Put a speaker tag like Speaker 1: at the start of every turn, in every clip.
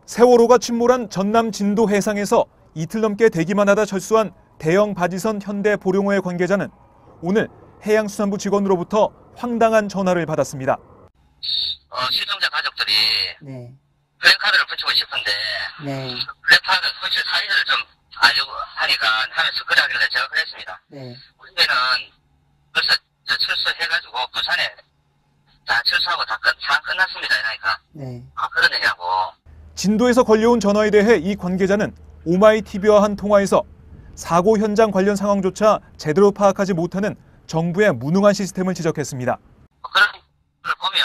Speaker 1: 세월호가 침몰한 전남 진도 해상에서 이틀 넘게 대기만 하다 철수한 대형 바지선 현대 보령호의 관계자는 오늘 해양수산부 직원으로부터 황당한 전화를 받았습니다.
Speaker 2: 실종자 가족들이
Speaker 3: 네.
Speaker 2: 플래카드를 붙이고 싶은데
Speaker 3: 네.
Speaker 2: 플래카드 소실 사이즈를 좀 알려고 하니까 하면서 그러길래 제가 그랬습니다.
Speaker 3: 네.
Speaker 2: 우리는 벌써 철수해가지고 부산에 다 철수하고 다 끝났습니다. 이러니까
Speaker 3: 네.
Speaker 2: 그러느냐고.
Speaker 1: 진도에서 걸려온 전화에 대해 이 관계자는 오마이TV와 한 통화에서 사고 현장 관련 상황조차 제대로 파악하지 못하는 정부의 무능한 시스템을 지적했습니다.
Speaker 2: 그런 걸 보면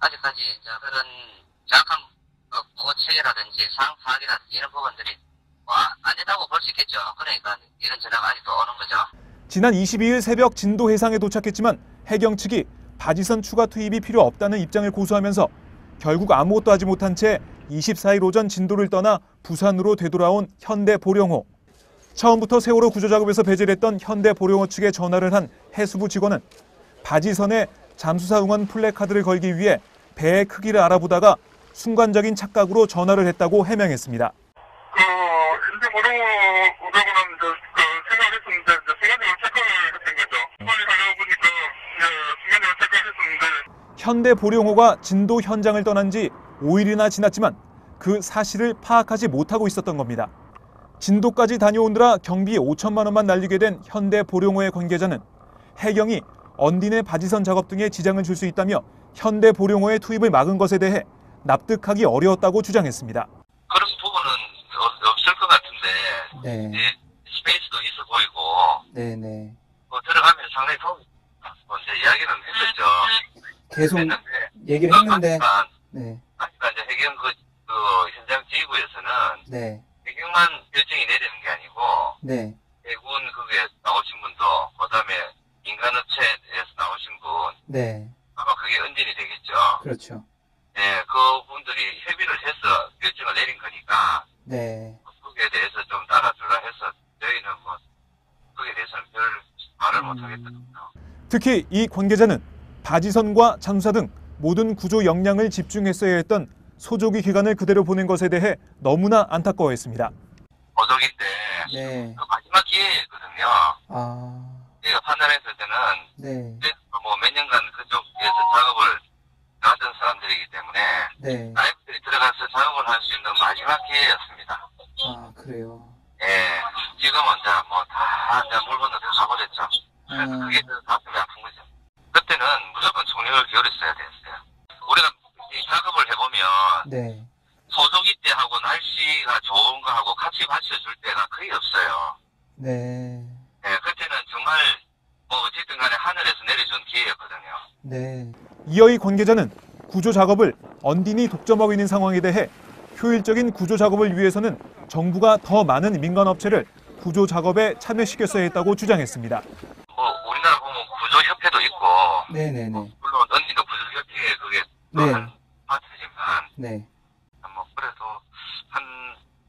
Speaker 2: 아직까지 그런 정확한 보고 체계라든지 상황 파악이라든지 이런 부분들이 안 됐다고 볼 수 있겠죠. 그러니까 이런 전화가 아직도 오는 거죠.
Speaker 1: 지난 22일 새벽 진도 해상에 도착했지만 해경 측이 바지선 추가 투입이 필요 없다는 입장을 고수하면서 결국 아무것도 하지 못한 채 24일 오전 진도를 떠나 부산으로 되돌아온 현대 보령호. 처음부터 세월호 구조 작업에서 배제됐던 현대 보령호 측에 전화를 한 해수부 직원은 바지선에 잠수사 응원 플래카드를 걸기 위해 배의 크기를 알아보다가 순간적인 착각으로 전화를 했다고 해명했습니다.
Speaker 4: 현대 보령호 오라고는 생각했었는데 순간적으로 착각을 했던 거죠. 빨리 가려고 보니까 순간적으로 착각했었는데.
Speaker 1: 현대 보령호가 진도 현장을 떠난 지 5일이나 지났지만 그 사실을 파악하지 못하고 있었던 겁니다. 진도까지 다녀오느라 경비 5천만 원만 날리게 된 현대 보령호의 관계자는 해경이 언딘의 바지선 작업 등에 지장을 줄 수 있다며 현대 보령호의 투입을 막은 것에 대해 납득하기 어려웠다고 주장했습니다.
Speaker 2: 그런 부분은 없을 것 같은데
Speaker 3: 네.
Speaker 2: 스페이스도 있어 보이고
Speaker 3: 네네.
Speaker 2: 들어가면 상당히 이제 이야기는 했었죠.
Speaker 3: 계속
Speaker 2: 했는데,
Speaker 3: 얘기를 했는데. 네.
Speaker 2: 아까 이제 해경 그 현장 지휘부에서는
Speaker 3: 네.
Speaker 2: 해경만 결정이 내리는 게 아니고
Speaker 3: 네.
Speaker 2: 해군 그게 나오신 분도 그다음에 민간업체에서 나오신 분
Speaker 3: 네.
Speaker 2: 아마 그게 은진이 되겠죠.
Speaker 3: 그렇죠.
Speaker 2: 네, 그분들이 협의를 해서 결정을 내린 거니까
Speaker 3: 네.
Speaker 2: 거기에 대해서 좀 따라주라 해서 저희는 거기에 대해서는 별 말을 못 하겠거든요.
Speaker 1: 특히 이 관계자는 바지선과 잠수사 등 모든 구조 역량을 집중했어야 했던 소조기 기간을 그대로 보낸 것에 대해 너무나 안타까워했습니다.
Speaker 2: 보조기 때
Speaker 3: 네.
Speaker 2: 그 마지막 기회였거든요. 저희가 판단했을 때는
Speaker 3: 네.
Speaker 2: 몇 년간 그쪽에서 작업을 하던 사람들이기 때문에
Speaker 3: 네.
Speaker 2: 라이프들이 들어가서 작업을 할 수 있는 마지막 기회였습니다.
Speaker 3: 그래요.
Speaker 2: 예, 지금은 다 물 건너 가버렸죠. 그래서 그게 더 가슴이 아픈 거죠. 그때는 무조건 총력을 기울였어야 됐어요. 우리가 이 작업을 해보면
Speaker 3: 네.
Speaker 2: 소조기 때하고 날씨가 좋은 거하고 같이 받쳐줄 때가 거의 없어요.
Speaker 3: 네.
Speaker 2: 예, 그때는 정말 어쨌든 간에 하늘에서 내려준 기회였거든요.
Speaker 1: 네. 이어 이 관계자는 구조 작업을 언딘이 독점하고 있는 상황에 대해 효율적인 구조 작업을 위해서는 정부가 더 많은 민간업체를 구조 작업에 참여시켰어야 했다고 주장했습니다.
Speaker 2: 우리나라 보면 구조협회도 있고
Speaker 3: 네네네.
Speaker 2: 물론 언니도 구조협회에 그게 또
Speaker 3: 네.
Speaker 2: 한 파트지만
Speaker 3: 네.
Speaker 2: 그래도 한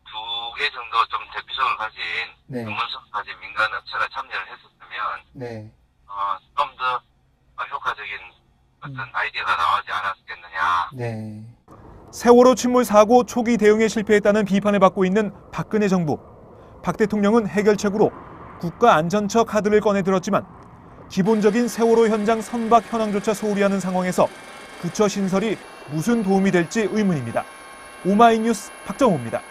Speaker 2: 2개 정도 좀 대표성을 가진
Speaker 3: 네.
Speaker 2: 전문성을 가진 민간업체가 참여를 했었으면
Speaker 3: 네.
Speaker 2: 좀 더 효과적인 어떤 아이디어가 나오지 않았겠느냐.
Speaker 3: 네.
Speaker 1: 세월호 침몰 사고 초기 대응에 실패했다는 비판을 받고 있는 박근혜 정부. 박 대통령은 해결책으로 국가안전처 카드를 꺼내 들었지만 기본적인 세월호 현장 선박 현황조차 소홀히 하는 상황에서 부처 신설이 무슨 도움이 될지 의문입니다. 오마이뉴스 박정호입니다.